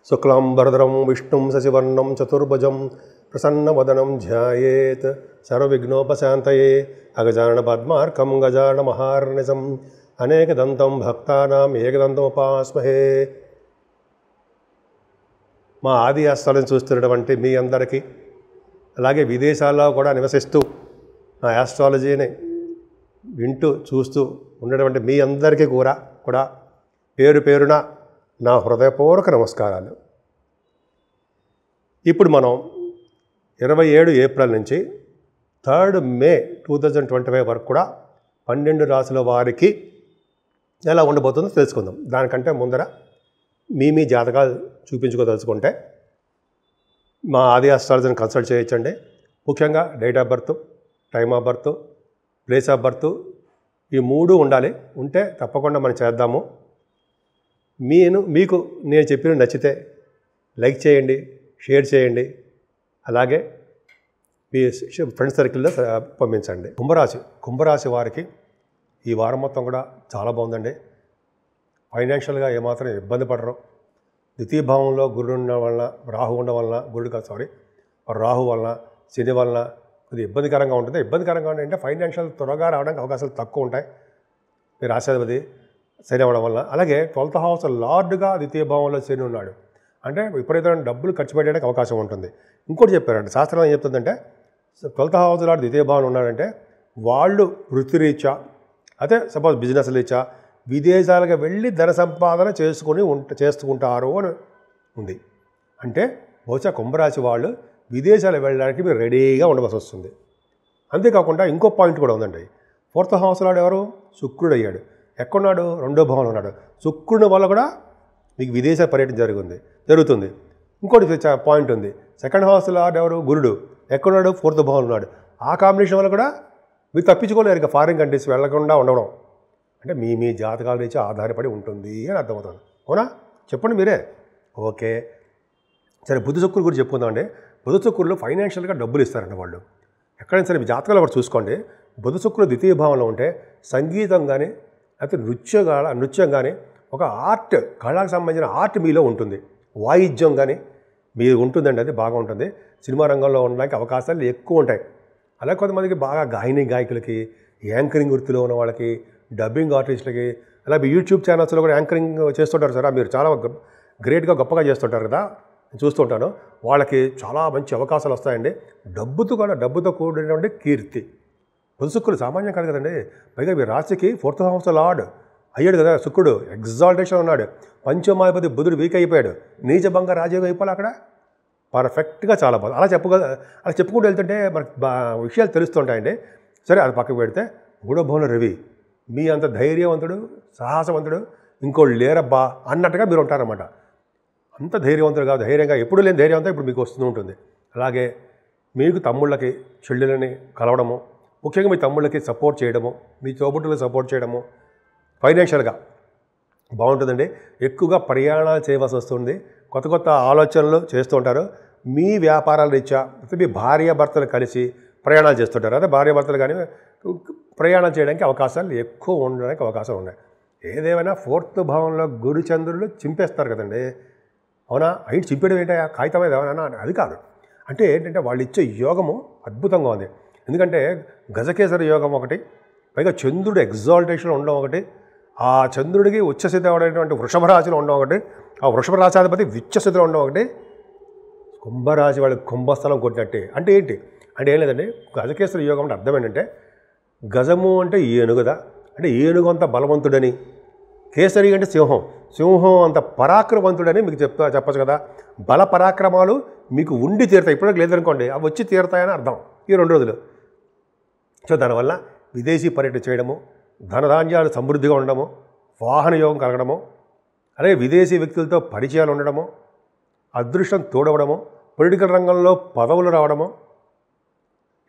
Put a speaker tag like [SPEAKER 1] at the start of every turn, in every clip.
[SPEAKER 1] శుక్లాంబరధరం విష్ణుం శశివర్ణం చతుర్భుజం ప్రసన్నవదనం ధ్యాయేత్ సర్వవిఘ్నోపశాంతయే అగజానన పద్మార్కం గజానన మహార్నిశం అనేకదంతం భక్తానాం ఏకదంతముపాస్మహే. మా ఆది ఆస్ట్రాలజీని చూస్తున్నటువంటి మీ అందరికీ, అలాగే విదేశాల్లో కూడా నివసిస్తూ నా ఆస్ట్రాలజీని వింటూ చూస్తూ ఉన్నటువంటి మీ అందరికీ కూడా పేరు పేరున నా హృదయపూర్వక నమస్కారాలు. ఇప్పుడు మనం 27 ఏప్రిల్ నుంచి 3 మే 2025 వరకు కూడా 12 రాశుల వారికి ఎలా ఉండబోతుందో తెలుసుకుందాం. దానికంటే ముందర మీ జాతకాలు చూపించుకోదలుచుకుంటే మా ఆది ఆస్ట్రాలజీని కన్సల్ట్ చేయొచ్చండి. ముఖ్యంగా date of birth, time of birth, place of birth ఈ 3 ఉండాలి. ఉంటే తప్పకుండా మనం చేద్దాము. మీకు నేను చెప్పిన నచ్చితే లైక్ చేయండి, షేర్ చేయండి, అలాగే మీ ఫ్రెండ్స్ సర్కిల్లో పంపించండి. కుంభరాశి వారికి ఈ వారం మొత్తం కూడా చాలా బాగుందండి. ఫైనాన్షియల్గా ఏమాత్రం ఇబ్బంది పడరు. ద్వితీయ భావంలో గురుడు ఉండడం వలన, రాహు వలన, శని వలన కొద్దిగా ఇబ్బందికరంగా ఉంటుంది. ఇబ్బందికరంగా అంటే ఫైనాన్షియల్ త్వరగా రావడానికి అవకాశాలు తక్కువ ఉంటాయి. మీరు రాసేది శని అవ్వడం వల్ల. అలాగే 12th హౌస్ లార్డ్గా ద్వితీయ భావంలో శని ఉన్నాడు అంటే విపరీతమైన డబ్బులు ఖర్చు పెట్టడానికి అవకాశం ఉంటుంది. ఇంకోటి చెప్పారంటే శాస్త్రం ఏం చెప్తుందంటే 12th హౌస్ లార్డ్ ద్వితీయ భావంలో ఉన్నాడంటే వాళ్ళు వృత్తిరీత్యా అయితే సపోజ్ బిజినెస్ రీత్యా విదేశాలకు వెళ్ళి ధన సంపాదన చేసుకుంటారు అని ఉంది. అంటే బహుశా కుంభరాశి వాళ్ళు విదేశాలు వెళ్ళడానికి మీరు రెడీగా ఉండవలసి వస్తుంది. అంతేకాకుండా ఇంకో పాయింట్ కూడా ఉందండి. 4th హౌస్ లార్డ్ ఎవరు? శుక్రుడు అయ్యాడు. ఎక్కడున్నాడు? 2వ భావంలో ఉన్నాడు. శుక్రుని వల్ల కూడా మీకు విదేశ పర్యటన జరుగుతుంది. ఇంకోటి పాయింట్ ఉంది. 2nd హౌస్ లార్డ్ ఎవరు? గురుడు. ఎక్కడున్నాడు? 4th భావంలో ఉన్నాడు. ఆ కాంబినేషన్ వల్ల కూడా మీరు తప్పించుకోలేరు. ఇక ఫారిన్ కంట్రీస్ వెళ్ళకుండా ఉండడం అంటే మీ జాతకాల నుంచి ఆధారపడి ఉంటుంది అని అర్థమవుతుంది. అవునా? చెప్పండి మీరే. ఓకే సరే, బుధ శుక్రుడు గురించి చెప్పుకుందామండి. బుధ శుక్రులు ఫైనాన్షియల్గా డబ్బులు ఇస్తారండి వాళ్ళు. ఎక్కడైనా సరే మీ జాతకాలు ఒకటి చూసుకోండి. బుధ శుక్రుడు ద్వితీయ భావంలో ఉంటే సంగీతం కానీ లేకపోతే నృత్యం కానీ ఒక కళకు సంబంధించిన ఆర్ట్ మీలో ఉంటుంది. వాయిద్యం కానీ మీరు ఉంటుందండి, అది బాగా ఉంటుంది. సినిమా రంగంలో ఉండడానికి అవకాశాలు ఎక్కువ ఉంటాయి. అలాగే కొంతమందికి బాగా గాయకులకి, యాంకరింగ్ వృత్తిలో ఉన్న వాళ్ళకి, డబ్బింగ్ ఆర్టిస్టులకి, అలాగే యూట్యూబ్ ఛానల్స్లో కూడా యాంకరింగ్ చేస్తుంటారు సార్. మీరు చాలా గ్రేట్గా గొప్పగా చేస్తుంటారు కదా, చూస్తుంటాను. వాళ్ళకి చాలా మంచి అవకాశాలు వస్తాయండి. డబ్బుతో కూడినటువంటి కీర్తి. బుధ శుక్రుడు సామాన్యం కాదు కదండి. పైగా మీ రాశికి 4th హౌస్ లార్డ్ అయ్యాడు కదా శుక్రుడు. ఎగ్జాల్టేషన్ ఉన్నాడు. పంచమాధిపతి బుధుడు వీక్ అయిపోయాడు. నీచభంగ రాజయోగం అయిపోవాలి అక్కడ. పర్ఫెక్ట్గా చాలా బాగుంది. అలా చెప్పుకుంటూ వెళ్తుంటే మనకు విషయాలు తెలుస్తుంటాయండి. సరే, అది పక్కకు పెడితే 3వ భావంలో రవి. మీ అంత ధైర్యవంతుడు, సాహసవంతుడు ఇంకోళ్ళు లేరబ్బా అన్నట్టుగా మీరు ఉంటారన్నమాట. అంత ధైర్యవంతుడు కాదు, ధైర్యంగా ఎప్పుడు లేని ధైర్యవంతం ఇప్పుడు మీకు వస్తూ ఉంటుంది. అలాగే మీకు తమ్ముళ్ళకి, చెల్లెలని కలవడము, ముఖ్యంగా మీ తమ్ముళ్ళకి సపోర్ట్ చేయడము, మీ తోబుట్టులకు సపోర్ట్ చేయడము ఫైనాన్షియల్గా బాగుంటుందండి. ఎక్కువగా ప్రయాణాలు చేయవలసి వస్తుంది. కొత్త ఆలోచనలు చేస్తూ ఉంటారు. మీ వ్యాపారాల రీత్యా మీ భార్యాభర్తలు కలిసి ప్రయాణాలు చేస్తుంటారు. అదే భార్యాభర్తలు కానీ ప్రయాణం చేయడానికి అవకాశాలు ఎక్కువ ఉండడానికి అవకాశం ఉన్నాయి. ఏదేమైనా 4th భావంలో గురుచంద్రులు చింపేస్తారు కదండి. అవునా? అయిన చింపేయడం ఏంటో కాగితం ఏదైనా అది కాదు. అంటే ఏంటంటే వాళ్ళు ఇచ్చే యోగము అద్భుతంగా ఉంది. ఎందుకంటే గజకేసరి యోగం ఒకటి, పైగా చంద్రుడు ఎగ్జాల్టేషన్లో ఉండడం ఒకటి, ఆ చంద్రుడికి ఉచ్చస్థితి అవడేటువంటి వృషభ రాశిలో ఉండడం ఒకటి, ఆ వృషభ రాశాధిపతి విచ్చస్థితిలో ఉండడం ఒకటి. కుంభరాశి వాళ్ళకి కుంభస్థలం కొట్టినట్టే. అంటే ఏంటి అంటే ఏం లేదండి. గజకేసరి యోగం అంటే అర్థం ఏంటంటే గజము అంటే ఏనుగుదా, అంటే ఏనుగు అంత బలవంతుడని, కేసరి అంటే సింహం అంత పరాక్రమవంతుడని మీకు చెప్పచ్చు కదా. బల పరాక్రమాలు మీకు ఉండి తీరుతాయి. ఇప్పటికి లేదనుకోండి, అవి వచ్చి తీరుతాయని అర్థం ఈ 2 రోజులు. సో దానివల్ల విదేశీ పర్యటన చేయడము, ధనధాన్యాలు సమృద్ధిగా ఉండడము, వాహన యోగం కలగడము, అలాగే విదేశీ వ్యక్తులతో పరిచయాలు ఉండడము, అదృష్టం తోడవడము, పొలిటికల్ రంగంలో పదవులు రావడము.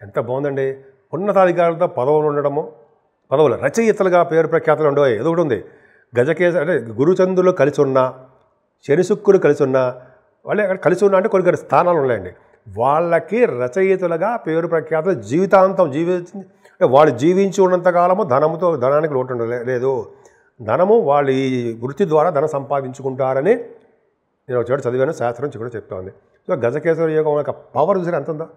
[SPEAKER 1] ఎంత బాగుందండి. ఉన్నతాధికారులతో పదవులు ఉండడము, పదవులు రచయితలుగా పేరు ప్రఖ్యాతులు ఉండవు. ఏదో ఒకటి ఉంది. గజకేసరి అంటే గురుచంద్రులు కలిసి ఉన్నా, శని శుక్రుడు కలిసి ఉన్నా, వాళ్ళే అక్కడ కలిసి ఉన్నా అంటే కొన్ని స్థానాలు ఉన్నాయండి. వాళ్ళకి రచయితలుగా పేరు ప్రఖ్యాతులు జీవితాంతం వాళ్ళు జీవించి ఉన్నంతకాలము ధనానికి లోటు లేదు. ధనము వాళ్ళు ఈ వృత్తి ద్వారా ధనం సంపాదించుకుంటారని నేను ఒక చోట చదివాను, శాస్త్రం కూడా చెప్తా ఉంది. సో గజకేసరి యోగం యొక్క పవర్ చూసారు ఎంత ఉందో,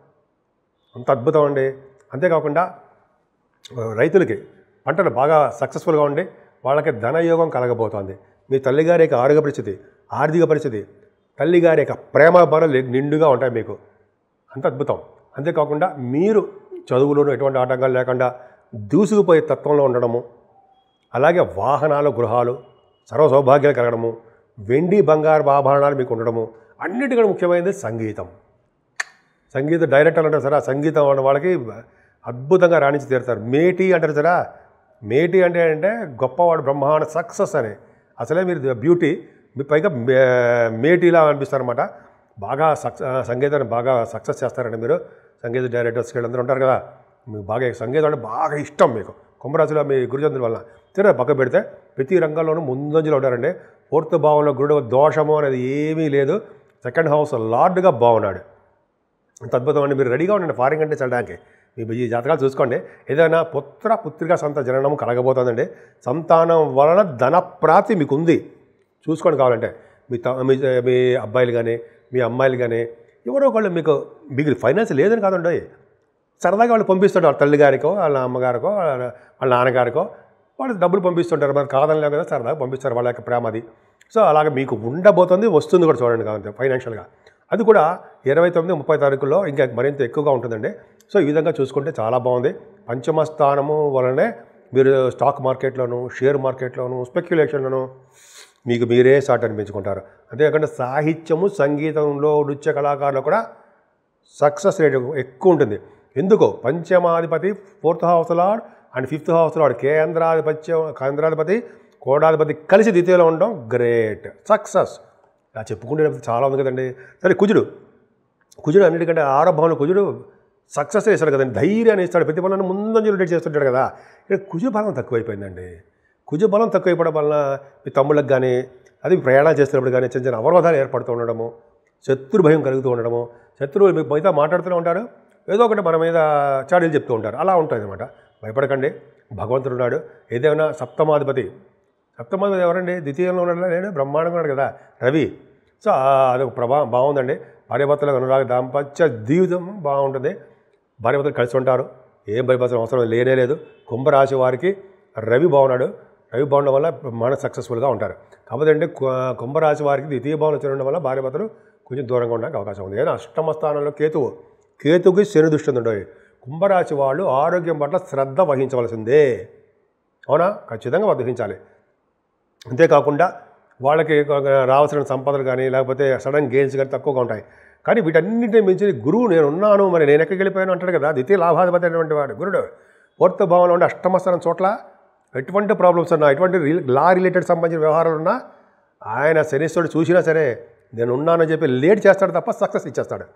[SPEAKER 1] అంత అద్భుతం అండి. అంతేకాకుండా రైతులకి పంటలు బాగా సక్సెస్ఫుల్గా ఉండి వాళ్ళకి ధనయోగం కలగబోతోంది. మీ తల్లిగారి యొక్క ఆరోగ్య పరిస్థితి, ఆర్థిక పరిస్థితి, తల్లిగారి యొక్క ప్రేమ బలం నిండుగా ఉంటాయి మీకు, అంత అద్భుతం. అంతేకాకుండా మీరు చదువులోనూ ఎటువంటి ఆటంకాలు లేకుండా దూసుకుపోయే తత్వంలో ఉండడము, అలాగే వాహనాలు, గృహాలు, సర్వ సౌభాగ్యాలు కలగడము, వెండి బంగారు ఆభరణాలు మీకు ఉండడము, అన్నిటికంటే ముఖ్యమైనది సంగీతం. సంగీత డైరెక్టర్లు అంటారు సరే, సంగీతం అన్న వాళ్ళకి అద్భుతంగా రాణించి తీరుతారు. మేటి అంటారు సరే, మేటి అంటే గొప్పవాడు, బ్రహ్మాండ సక్సెస్ అని. అసలే మీరు బ్యూటీ, మీ పైగా మేటీలా అనిపిస్తారనమాట. బాగా సంగీతాన్ని బాగా సక్సెస్ చేస్తారండి మీరు. సంగీత డైరెక్టర్స్ వీళ్ళందరూ ఉంటారు కదా, మీకు బాగా సంగీతం అంటే బాగా ఇష్టం మీకు. కుంభరాశిలో మీ గురుచంద్రుల వల్ల తిరగ పక్క పెడితే ప్రతి రంగంలోనూ ముందంజలో ఉంటారండి. ఫోర్త్ భావంలో గురుడు దోషము అనేది ఏమీ లేదు. సెకండ్ హౌస్ లార్డ్గా బాగున్నాడు, అంత అద్భుతం అండి. మీరు రెడీగా ఉండండి ఫారిన్ కంట్రీస్ వెళ్ళడానికి. మీ ఈ జాతకాలు చూసుకోండి. ఏదైనా పుత్రికా సంత జననం కలగబోతుందండి. సంతానం వలన ధన ప్రాప్తి మీకు ఉంది, చూసుకోండి. కావాలంటే మీ అబ్బాయిలు కానీ మీ అమ్మాయిలు కానీ ఎవరో ఒకళ్ళు మీకు ఫైనాన్స్ లేదని కాదండి, సరదాగా వాళ్ళు పంపిస్తుంటారు. వాళ్ళ తల్లిగారికో, వాళ్ళ అమ్మగారికో, వాళ్ళ నాన్నగారికో వాళ్ళు డబ్బులు పంపిస్తుంటారు. మరి కాదని లేదు కదా, సరదాగా పంపిస్తారు, వాళ్ళ యొక్క ప్రేమ అది. సో అలాగే మీకు ఉండబోతుంది, వస్తుంది కూడా చూడండి కావాలి ఫైనాన్షియల్గా. అది కూడా 29, 30 తారీఖుల్లో ఇంకా మరింత ఎక్కువగా ఉంటుందండి. సో ఈ విధంగా చూసుకుంటే చాలా బాగుంది. పంచమ స్థానము వలనే మీరు స్టాక్ మార్కెట్లోను, షేర్ మార్కెట్లోను, స్పెక్యులేషన్లోను మీకు మీరే సాటి అనిపించుకుంటారు. అంతేకాకుండా సాహిత్యము, సంగీతంలో, నృత్య కళాకారులు కూడా సక్సెస్ రేట్ ఎక్కువ ఉంటుంది. ఎందుకో పంచమాధిపతి 4th house lord and 5th house lord కేంద్రాధిపతి కోడాధిపతి కలిసి ద్వితీయంలో ఉండడం గ్రేట్ సక్సెస్. ఇలా చెప్పుకుంటే చాలా ఉంది కదండి. సరే కుజుడు అన్నిటికంటే ఆరంభంలో కుజుడు సక్సెస్ చేస్తాడు కదండి, ధైర్యాన్ని ఇస్తాడు, ప్రతి పనులను ముందంజలు రొటేట్ చేస్తుంటాడు కదా. ఇక్కడ కుజు బలం తక్కువైపోయిందండి. కుజు బలం తక్కువైపోవడం వలన మీ తమ్ముళ్ళకి కానీ, అది ప్రయాణాలు చేస్తున్నప్పుడు కానీ చిన్న చిన్న అవరోధాలు ఏర్పడుతూ ఉండడము, శత్రు భయం కలుగుతూ ఉండడము, శత్రువులు మీకు మిగతా మాట్లాడుతూనే ఉంటారు, ఏదో ఒకటి మన మీద చాడీలు చెప్తూ ఉంటారు, అలా ఉంటుంది అనమాట. భయపడకండి, భగవంతుడు ఉన్నాడు. ఏదైనా సప్తమాధిపతి ఎవరండి? ద్వితీయంలో ఉన్నాడు, లేడు, బ్రహ్మాండంగా ఉన్నాడు కదా, రవి. సో అదొక ప్రభావం బాగుందండి. భార్యాభర్తలకు అనురాగ దాంపత్య జీవితం బాగుంటుంది. భార్యాభర్తలు కలిసి ఉంటారు, ఏం భయపడాల్సిన అవసరం లేనే లేదు. కుంభరాశి వారికి రవి బాగున్నాడు. రవి బాగుండడం వల్ల మన సక్సెస్ఫుల్గా ఉంటారు. కాకపోతే అంటే కుంభరాశి వారికి ద్వితీయ భావన చేరడం వల్ల భార్యాభర్తలు కొంచెం దూరంగా ఉండడానికి అవకాశం ఉంది. ఏదైనా అష్టమ స్థానంలో కేతువుకి శని దృష్టి ఉండవు. కుంభరాశి వాళ్ళు ఆరోగ్యం పట్ల శ్రద్ధ వహించవలసిందే, అవునా? ఖచ్చితంగా వహించాలి. అంతేకాకుండా వాళ్ళకి రావాల్సిన సంపదలు కానీ లేకపోతే సడన్ గెయిన్స్ కానీ తక్కువగా ఉంటాయి. కానీ వీటన్నింటినీ మించి గురువు నేనున్నాను, మరి నేను ఎక్కడికి వెళ్ళిపోయాను అంటాడు కదా. ద్వితీయ లాభాధిపతి అయినటువంటి వాడు గురుడు 4th భావంలో ఉండే అష్టమస్థానం చోట్ల ఎటువంటి ప్రాబ్లమ్స్ ఉన్నా, ఎటువంటి లా రిలేటెడ్ సంబంధించిన వ్యవహారాలు ఉన్నా ఆయన శనిశ్వరుడు చూసినా సరే నేను ఉన్నానని చెప్పి లేట్ చేస్తాడు తప్ప సక్సెస్ ఇచ్చేస్తాడు.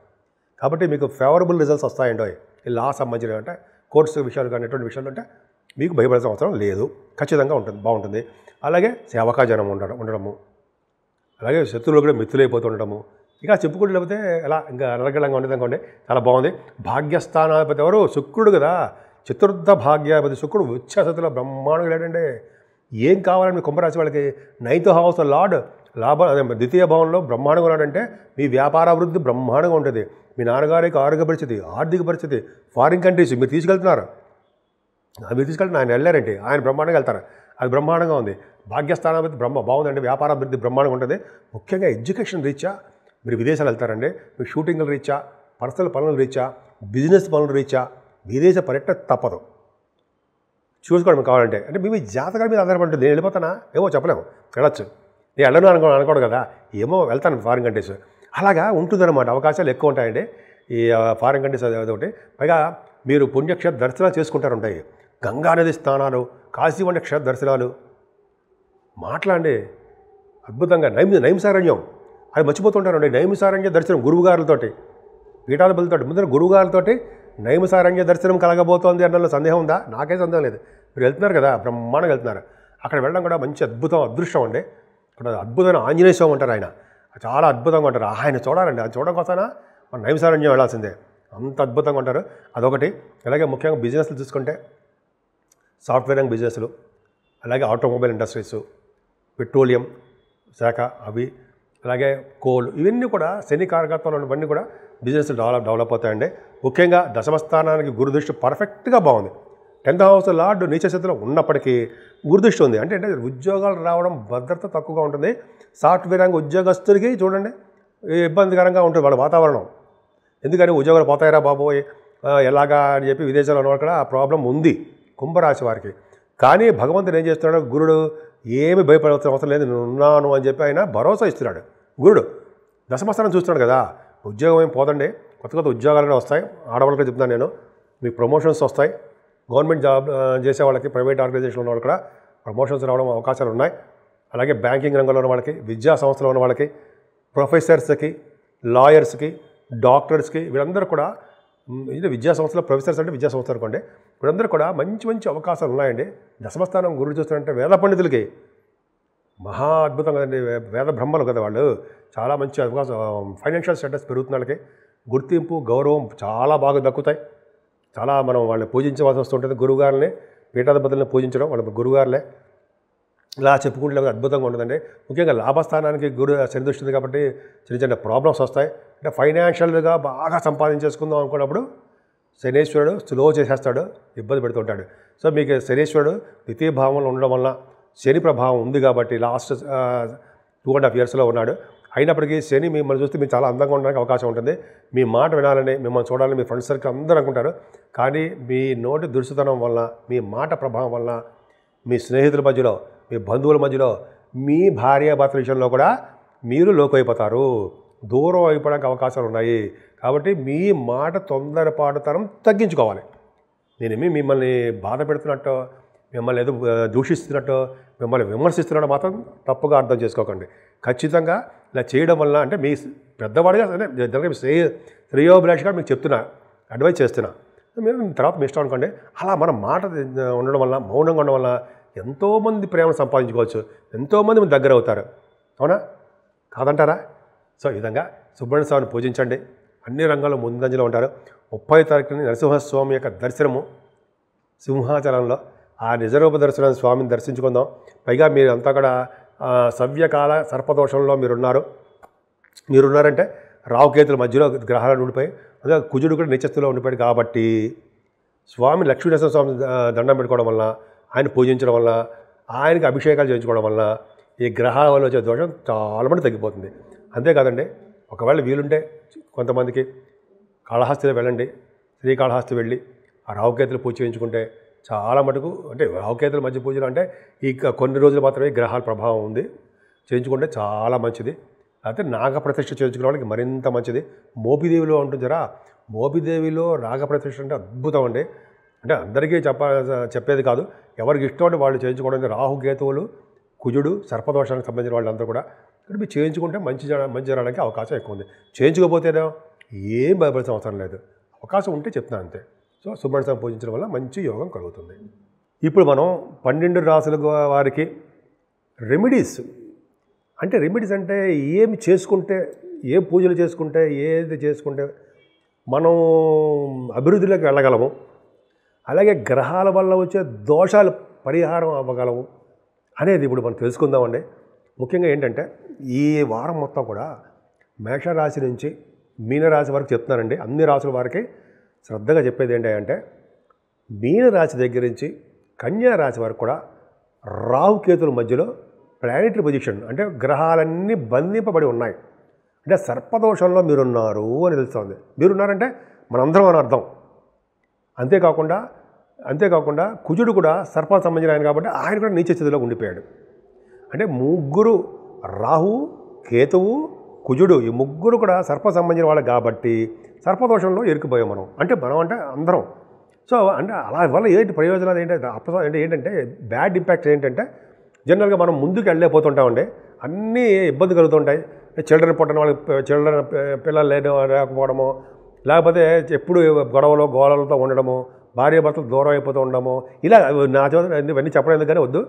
[SPEAKER 1] కాబట్టి మీకు ఫేవరబుల్ రిజల్ట్స్ వస్తాయండి. ఈ లా సంబంధించిన అంటే కోర్సు విషయాలు కానీ ఎటువంటి విషయాలు అంటే మీకు భయపడాల్సిన అవసరం లేదు, ఖచ్చితంగా బాగుంటుంది. అలాగే సేవకాజనం ఉండడము, అలాగే శత్రువులు కూడా మిత్రులైపోతూ ఉండడము, ఇక చెప్పుకుంటూ లేకపోతే ఎలా ఇంకా అనర్గళంగా ఉండేది అనుకోండి, చాలా బాగుంది. భాగ్యస్థానాధిపతి ఎవరు? శుక్రుడు కదా. చతుర్థ భాగ్యాధిపతి శుక్రుడు ఉచ్చస్థితిలో బ్రహ్మాండంగా లేడండి. ఏం కావాలని మీ కుంభరాశి వాళ్ళకి 9th హౌస్ లార్డ్ ద్వితీయ భావంలో బ్రహ్మాండంగా ఉన్నాడంటే మీ వ్యాపార అభివృద్ధి బ్రహ్మాండంగా ఉంటుంది. మీ నాన్నగారికి ఆరోగ్య పరిస్థితి, ఆర్థిక పరిస్థితి, ఫారిన్ కంట్రీస్ మీరు తీసుకెళ్తున్నారు, ఆయన వెళ్ళారంటే ఆయన బ్రహ్మాండంగా వెళ్తారు, అది బ్రహ్మాండంగా ఉంది. భాగ్యస్థానాధిపతి బాగుందండి. వ్యాపార అభివృద్ధి బ్రహ్మాండంగా ఉంటుంది. ముఖ్యంగా ఎడ్యుకేషన్ రీత్యా మీరు విదేశాలు వెళ్తారండి. మీరు షూటింగ్ల రీత్యా, పర్సనల్ పనుల రీత్యా, బిజినెస్ పనుల రీత్యా విదేశ పర్యటన తప్పదు, చూసుకోవడం కావాలంటే. అంటే మీ జాతకాల మీద ఆధారపడుతుంది. నేను వెళ్ళిపోతానా ఏమో చెప్పలేము, వెళ్ళొచ్చు. నేను వెళ్ళను అనుకోడు కదా, ఏమో వెళ్తాను ఫారిన్ కంట్రీస్, అలాగా ఉంటుందన్నమాట. అవకాశాలు ఎక్కువ ఉంటాయండి ఈ ఫారిన్ కంట్రీస్. అదొకటి. పైగా మీరు పుణ్యక్షేత్ర దర్శనాలు చేసుకుంటారు ఉంటాయి, గంగానది స్నానాలు, కాశీ వంటి క్షేత్ర దర్శనాలు, మాట్లాడండి అద్భుతంగా. నైమిసారణ్యం అది మర్చిపోతుంటారండి. నైమిసారణ్య దర్శనం గురువుగారులతోటి, పీఠాధిపతులతోటి, ముందర గురువుగారులతోటి నైమిసారణ్య దర్శనం కలగబోతోంది అన్నలో సందేహం ఉందా? నాకే సందేహం లేదు. మీరు వెళ్తున్నారు కదా, బ్రహ్మాండంగా వెళ్తున్నారు. అక్కడ వెళ్ళడం కూడా మంచి అదృష్టం అండి. అక్కడ అద్భుతమైన ఆంజనేయ స్వామి ఉంటారు, ఆయన చాలా అద్భుతంగా ఉంటారు. ఆయన చూడాలండి, అది చూడడం కోసమైనా మన నైమిసారణ్యం వెళ్ళాల్సిందే, అంత అద్భుతంగా ఉంటారు. అదొకటి. అలాగే ముఖ్యంగా బిజినెస్లు చూసుకుంటే సాఫ్ట్వేర్ రంగ బిజినెస్లు, అలాగే ఆటోమొబైల్ ఇండస్ట్రీస్, పెట్రోలియం శాఖ, అవి అలాగే కోల్, ఇవన్నీ కూడా శని కారకత్వంలో ఉన్నవన్నీ కూడా బిజినెస్ డెవలప్ అవుతాయండి. ముఖ్యంగా దశమస్థానానికి గురుదృష్టి పర్ఫెక్ట్గా బాగుంది. 10th హౌస్ లార్డ్ నీచ స్థితిలో ఉన్నప్పటికీ గురుదృష్టి ఉంది. అంటే ఉద్యోగాలు రావడం భద్రత తక్కువగా ఉంటుంది. సాఫ్ట్వేర్ రంగ ఉద్యోగస్తులకి చూడండి ఇబ్బందికరంగా ఉంటుంది వాళ్ళ వాతావరణం. ఎందుకని ఉద్యోగాలు పోతాయిరా బాబోయ్ ఎలాగా అని చెప్పి విదేశాల్లో ఉన్న కూడా ఆ ప్రాబ్లం ఉంది కుంభరాశి వారికి. కానీ భగవంతుడు ఏం చేస్తున్నాడు, గురుడు ఏమి భయపడవలసిన అవసరం లేదు, నేను ఉన్నాను అని చెప్పి ఆయన భరోసా ఇస్తున్నాడు. గురుడు దశమస్థానం చూస్తున్నాడు కదా, ఉద్యోగం ఏం పోదండి, కొత్త కొత్త ఉద్యోగాలనే వస్తాయి. ఆడవాళ్ళకి చెప్తున్నాను నేను, మీకు ప్రమోషన్స్ వస్తాయి. గవర్నమెంట్ జాబ్ చేసే వాళ్ళకి, ప్రైవేట్ ఆర్గనైజేషన్లో ఉన్న వాళ్ళకి కూడా ప్రమోషన్స్ రావడం అవకాశాలు ఉన్నాయి. అలాగే బ్యాంకింగ్ రంగంలో ఉన్న వాళ్ళకి, విద్యా సంస్థలో ఉన్న వాళ్ళకి, ప్రొఫెసర్స్కి, లాయర్స్కి, డాక్టర్స్కి, వీళ్ళందరూ కూడా ఇది విద్యా సంస్థలో ప్రొఫెసర్స్ అంటే విద్యా సంస్థ అనుకోండి, వీళ్ళందరూ కూడా మంచి మంచి అవకాశాలు ఉన్నాయండి. దశమస్థానం గురుడు చూస్తారంటే వేద పండితులకి మహా అద్భుతం కదండి. వేద బ్రహ్మలు కదా వాళ్ళు, చాలా మంచి అవకాశం. ఫైనాన్షియల్ స్టేటస్ పెరుగుతున్న వాళ్ళకి గుర్తింపు, గౌరవం చాలా బాగా దక్కుతాయి. చాలా మనం వాళ్ళని పూజించవలసి వస్తుంటుంది. గురువుగారిని, పీఠాధిపతులను పూజించడం, వాళ్ళ గురువుగారులే ఇలా చెప్పుకుంటే అద్భుతంగా ఉంటుందండి. ముఖ్యంగా లాభస్థానానికి శని దృష్టి ఉంది కాబట్టి చిన్న చిన్న ప్రాబ్లమ్స్ వస్తాయి. అంటే ఫైనాన్షియల్గా బాగా సంపాదించేసుకుందాం అనుకున్నప్పుడు శనీశ్వరుడు స్లో చేసేస్తాడు, ఇబ్బంది పెడుతుంటాడు. సో మీకు శనీశ్వరుడు ద్వితీయ భావంలో ఉండడం వల్ల శని ప్రభావం ఉంది కాబట్టి లాస్ట్ 2.5 yearsలో ఉన్నాడు. అయినప్పటికీ శని మిమ్మల్ని చూస్తే మీరు చాలా అందంగా ఉండడానికి అవకాశం ఉంటుంది. మీ మాట వినాలని, మిమ్మల్ని చూడాలని మీ ఫ్రెండ్స్ సర్కిల్ అందరూ అనుకుంటారు. కానీ మీ నోటి దురుసుతనం వల్ల, మీ మాట ప్రభావం వల్ల, మీ స్నేహితుల మధ్యలో, మీ బంధువుల మధ్యలో, మీ భార్యాభర్తల విషయంలో కూడా మీరు లోకైపోతారు, దూరం అయిపోవడానికి అవకాశాలు ఉన్నాయి. కాబట్టి మీ మాట తొందరపాటుతనం తగ్గించుకోవాలి. నేనేమి మిమ్మల్ని బాధ పెడుతున్నట్టు, మిమ్మల్ని ఏదో దూషిస్తున్నట్టు, మిమ్మల్ని విమర్శిస్తున్నట్టు మాత్రం తప్పుగా అర్థం చేసుకోకండి. ఖచ్చితంగా ఇలా చేయడం వల్ల, అంటే మీ పెద్దవాడిగా అంటే శ్రేయోభిలాషిగా మీకు చెప్తున్నా, అడ్వైజ్ చేస్తున్నా, మీరు తర్వాత మీ ఇష్టం అనుకోండి. అలా మన మాట ఉండడం వల్ల, మౌనంగా ఉండడం వల్ల ఎంతోమంది ప్రేమను సంపాదించుకోవచ్చు, ఎంతోమంది మీ దగ్గర అవుతారు. అవునా కాదంటారా? సో ఈ విధంగా సుబ్రహ్మణ్య స్వామిని పూజించండి. అన్ని రంగాల్లో ముందంజలో ఉంటారు. 30వ తారీఖున నరసింహస్వామి యొక్క దర్శనము సింహాచలంలో, ఆ నిజరూప దర్శనం స్వామిని దర్శించుకుందాం. పైగా మీరు అంతా కూడా సవ్యకాల సర్పదోషంలో మీరున్నారంటే రావుకేతుల మధ్యలో గ్రహాలు ఉండిపోయి, అదే కుజుడు కూడా నీచస్థితిలో ఉండిపోయాడు కాబట్టి స్వామి లక్ష్మీనరసింహ స్వామి దండం పెట్టుకోవడం వల్ల, ఆయన పూజించడం వల్ల, ఆయనకి అభిషేకాలు చేయించుకోవడం వల్ల ఈ గ్రహాల వల్ల వచ్చే దోషం చాలా మంది తగ్గిపోతుంది. అంతేకాదండి, ఒకవేళ వీలుంటే కొంతమందికి కాళహస్తిలో వెళ్ళండి. శ్రీకాళహస్తి వెళ్ళి ఆ రావుకేతులు పూజ చేయించుకుంటే చాలా మటుకు, అంటే రావుకేతుల మధ్య పూజలు అంటే ఈ కొన్ని రోజులు మాత్రమే గ్రహాల ప్రభావం ఉంది, చేయించుకుంటే చాలా మంచిది. అయితే నాగప్రతిష్ఠ చేయించుకునే వాళ్ళకి మరింత మంచిది. మోపిదేవిలో ఉంటుంది జరా, మోపిదేవిలో నాగప్రతిష్ఠ అంటే అద్భుతం అండి. అంటే అందరికీ చెప్పేది కాదు, ఎవరికి ఇష్టం అంటే వాళ్ళు చేయించుకోవడం. రాహుకేతువులు, కుజుడు, సర్పదోషానికి సంబంధించిన వాళ్ళందరూ కూడా ఇక్కడ మీరు చేయించుకుంటే మంచి జరగడానికి అవకాశం ఎక్కువ ఉంది. చేయించుకోకపోతేనే ఏం భయపడాల్సిన అవసరం లేదు, అవకాశం ఉంటే చెప్తున్నాను అంతే. సో సుబ్రహ్మణ్య స్వామి పూజించడం వల్ల మంచి యోగం కలుగుతుంది. ఇప్పుడు మనం 12 రాసుల వారికి రెమెడీస్ అంటే ఏమి చేసుకుంటే, ఏ పూజలు చేసుకుంటే, ఏది చేసుకుంటే మనం అభివృద్ధిలోకి వెళ్ళగలము, అలాగే గ్రహాల వల్ల వచ్చే దోషాలు పరిహారం అవ్వగలము అనేది ఇప్పుడు మనం తెలుసుకుందామండి. ముఖ్యంగా ఏంటంటే ఈ వారం మొత్తం కూడా మేషరాశి నుంచి మీనరాశి వరకు చెప్తున్నారండి. అన్ని రాశుల వారికి శ్రద్ధగా చెప్పేది ఏంటంటే, మీనరాశి దగ్గర నుంచి కన్యా రాశి వరకు కూడా రాహుకేతుల మధ్యలో ప్లానెటరీ పొజిషన్, అంటే గ్రహాలన్నీ బంధింపబడి ఉన్నాయి. అంటే సర్పదోషంలో మీరున్నారు అని తెలుస్తుంది. మీరున్నారంటే మనందరం అని అర్థం. అంతేకాకుండా కుజుడు కూడా సర్పానికి సంబంధించిన ఆయన కాబట్టి ఆయన కూడా నీచ స్థితిలో ఉండిపోయాడు. అంటే ముగ్గురు, రాహు, కేతువు, కుజుడు, ఈ ముగ్గురు కూడా సర్ప సంబంధించిన వాళ్ళు కాబట్టి సర్పదోషంలో ఇరుక్కుపోయాం మనం. అంటే అందరం. సో అంటే అలా వల్ల ఏంటి ప్రయోజనాలు ఏంటంటే బ్యాడ్ ఇంపాక్ట్ ఏంటంటే, జనరల్గా మనం ముందుకు వెళ్ళలేకపోతుంటామండి. అన్నీ ఇబ్బంది కలుగుతుంటాయి. చిల్డ్రన్ పుట్టిన వాళ్ళకి పిల్లలు లేకపోవడము, లేకపోతే ఎప్పుడు గొడవలు గోళలతో ఉండడము, భార్యాభర్తలు దూరం అయిపోతూ ఉండడము, ఇలా నా ఇవన్నీ చెప్పడం ఎందుకని వద్దు,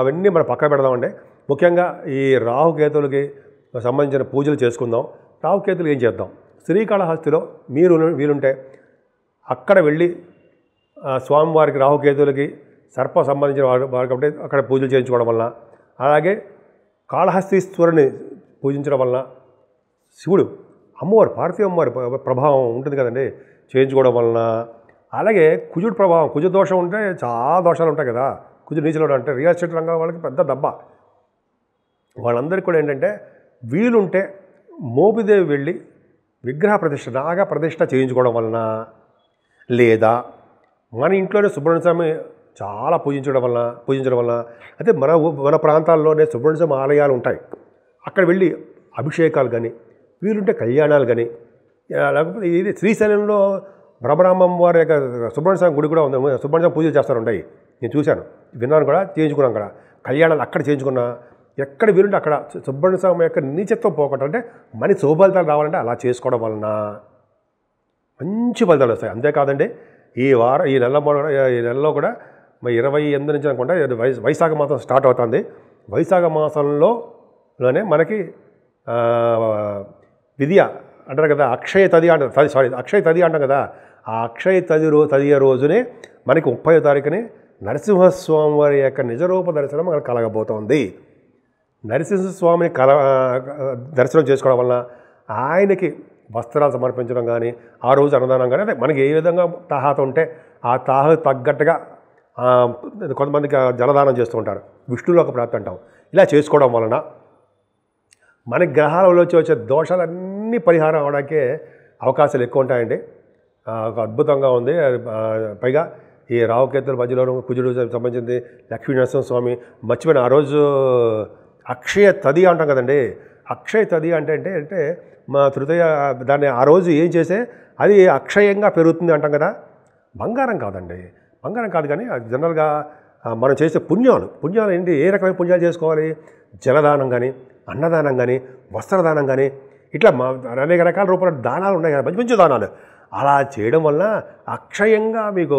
[SPEAKER 1] అవన్నీ మనం పక్క పెడదామండి. ముఖ్యంగా ఈ రాహుకేతులకి సంబంధించిన పూజలు చేసుకుందాం. రాహుకేతులు ఏం చేద్దాం, శ్రీకాళహస్తిలో వీలుంటే అక్కడ వెళ్ళి స్వామివారికి, రాహుకేతులకి సర్ప సంబంధించిన వారు కాబట్టి అక్కడ పూజలు చేయించుకోవడం వల్ల, అలాగే కాళహస్తీశ్వరుని పూజించడం వలన శివుడు అమ్మవారు పార్వతీ అమ్మవారి ప్రభావం ఉంటుంది కదండి చేయించుకోవడం వలన, అలాగే కుజుడు ప్రభావం, కుజ దోషం ఉంటే చాలా దోషాలు ఉంటాయి కదా, కుజుడు నీచలో అంటే రియల్ ఎస్టేట్ రంగం వాళ్ళకి పెద్ద దెబ్బ. వాళ్ళందరికీ కూడా ఏంటంటే వీలుంటే మోపిదేవి వెళ్ళి విగ్రహ ప్రతిష్ఠ, నాగా ప్రతిష్ఠ చేయించుకోవడం వలన, లేదా మన ఇంట్లోనే సుబ్రహ్మణ్య స్వామి చాలా పూజించడం వలన అయితే మన ప్రాంతాల్లోనే సుబ్రహ్మణ్య స్వామి ఆలయాలు ఉంటాయి, అక్కడ వెళ్ళి అభిషేకాలు కానీ వీలుంటే కళ్యాణాలు కానీ, లేకపోతే ఇది శ్రీశైలంలో బ్రహ్మరామం వారి యొక్క సుబ్రహ్మణ్య స్వామి గుడి కూడా ఉంది, సుబ్రహ్మణ్య స్వామి పూజలు చేస్తారు ఉంటాయి, నేను చూశాను, విన్నాను కూడా, చేయించుకున్నాను కూడా, కళ్యాణాలు అక్కడ చేయించుకున్నా, ఎక్కడ వీలుంటే అక్కడ సుబ్రహ్మణ్య స్వామి యొక్క నీచత్వం పోకట అంటే మన శుభఫలితాలు రావాలంటే అలా చేసుకోవడం వలన మంచి ఫలితాలు వస్తాయి. అంతేకాదండి ఈ నెలలో కూడా 28 నుంచి అనుకుంటా వైశాఖ మాసం స్టార్ట్ అవుతుంది. వైశాఖ మాసంలోనే మనకి విద్య అంటారు కదా, అక్షయ తది అంటాం కదా, ఆ అక్షయ తదియ రోజునే మనకి 30వ తారీఖుని నరసింహస్వామి వారి యొక్క నిజరూప దర్శనం మనకు కలగబోతోంది. నరసింహస్వామిని దర్శనం చేసుకోవడం వలన ఆయనకి వస్త్రాలు సమర్పించడం కానీ, ఆ రోజు అన్నదానం కానీ, అదే మనకి ఏ విధంగా తాహత ఉంటే ఆ తాహ తగ్గట్టుగా కొంతమందికి జలదానం చేస్తూ ఉంటారు, విష్ణులోక ప్రాప్తి అంటాం. ఇలా చేసుకోవడం వలన మన గ్రహాలలో వచ్చే దోషాలన్నీ పరిహారం అవడానికే అవకాశాలు ఎక్కువ ఉంటాయండి. ఒక అద్భుతంగా ఉంది. పైగా ఈ రావుకేతుల మధ్యలోనూ కుజుడు సంబంధించింది, లక్ష్మీనరసింహ స్వామి మర్చిపోయిన ఆ రోజు అక్షయ తది అంటాం కదండి. అక్షయ తది అంటే మా తృతీయ దాన్ని ఆ రోజు ఏం చేస్తే అది అక్షయంగా పెరుగుతుంది అంటాం కదా. బంగారం కాదండి, బంగారం కాదు, కానీ జనరల్గా మనం చేసే పుణ్యాలు ఏంటి, ఏ రకమైన పుణ్యాలు చేసుకోవాలి, జలదానం కానీ, అన్నదానం కానీ, వస్త్రదానం కానీ, ఇట్లా అనేక రకాల రూపాయల దానాలు ఉన్నాయి కదా, మంచి మంచి దానాలు. అలా చేయడం వల్ల అక్షయంగా మీకు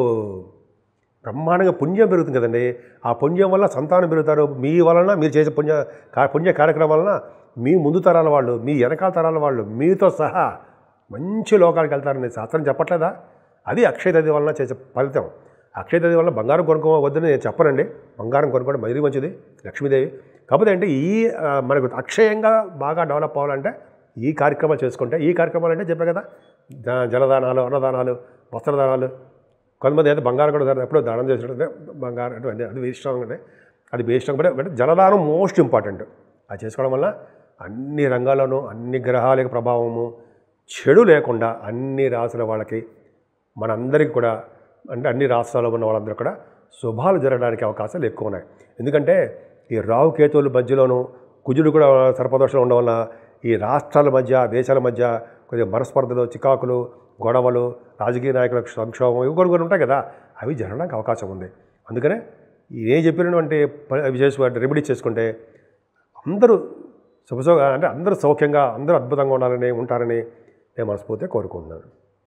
[SPEAKER 1] బ్రహ్మాండంగా పుణ్యం పెరుగుతుంది కదండి. ఆ పుణ్యం వల్ల సంతానం పెరుగుతారు. మీ వలన మీరు చేసే పుణ్య కార్యక్రమం వలన మీ ముందు తరాల వాళ్ళు, మీ వెనకాల తరాల వాళ్ళు, మీతో సహా మంచి లోకాలకు వెళ్తారని శాస్త్రం చెప్పట్లేదా? అది అక్షయ తది వలన చేసే ఫలితం. అక్షయ తది వల్ల బంగారం కొనుక్కోవద్దని నేను చెప్పనండి, బంగారం కొనుక్కోవడం మరీ మంచిది, లక్ష్మీదేవి. కాకపోతే అంటే మనకు అక్షయంగా బాగా డెవలప్ అవ్వాలంటే ఈ కార్యక్రమాలు చేసుకుంటే, ఈ కార్యక్రమాలు అంటే చెప్పే కదా, జలదానాలు, అన్నదానాలు, వస్త్రదానాలు. కొంతమంది అయితే బంగారం కూడా ఎప్పుడో దానం చేసినట్టు బంగారం అంటే అది ఇష్టం అంటే అది ఇష్టం కూడా, అంటే జలదానం మోస్ట్ ఇంపార్టెంట్. అది చేసుకోవడం వల్ల అన్ని రంగాల్లోనూ అన్ని గ్రహాల యొక్క ప్రభావము చెడు లేకుండా అన్ని రాసుల వాళ్ళకి, మనందరికీ కూడా, అంటే అన్ని రాష్ట్రాల్లో ఉన్న వాళ్ళందరూ కూడా శుభాలు జరగడానికి అవకాశాలు ఎక్కువ ఉన్నాయి. ఎందుకంటే ఈ రాహుకేతువుల మధ్యలోనూ కుజుడు కూడా సర్పదోషాలు ఉండడం వల్ల ఈ రాష్ట్రాల మధ్య, దేశాల మధ్య కొద్దిగా మనస్పర్ధలు, చికాకులు, గొడవలు, రాజకీయ నాయకులకు సంక్షోభం ఇవి కొన్ని ఉంటాయి కదా, అవి జరగడానికి అవకాశం ఉంది. అందుకనే ఏం చెప్పినటువంటి రెమెడీ చేసుకుంటే అందరూ అంటే అందరూ సౌఖ్యంగా, అందరూ అద్భుతంగా ఉంటారని నేను మనస్ఫూర్తిగా కోరుకుంటున్నాను.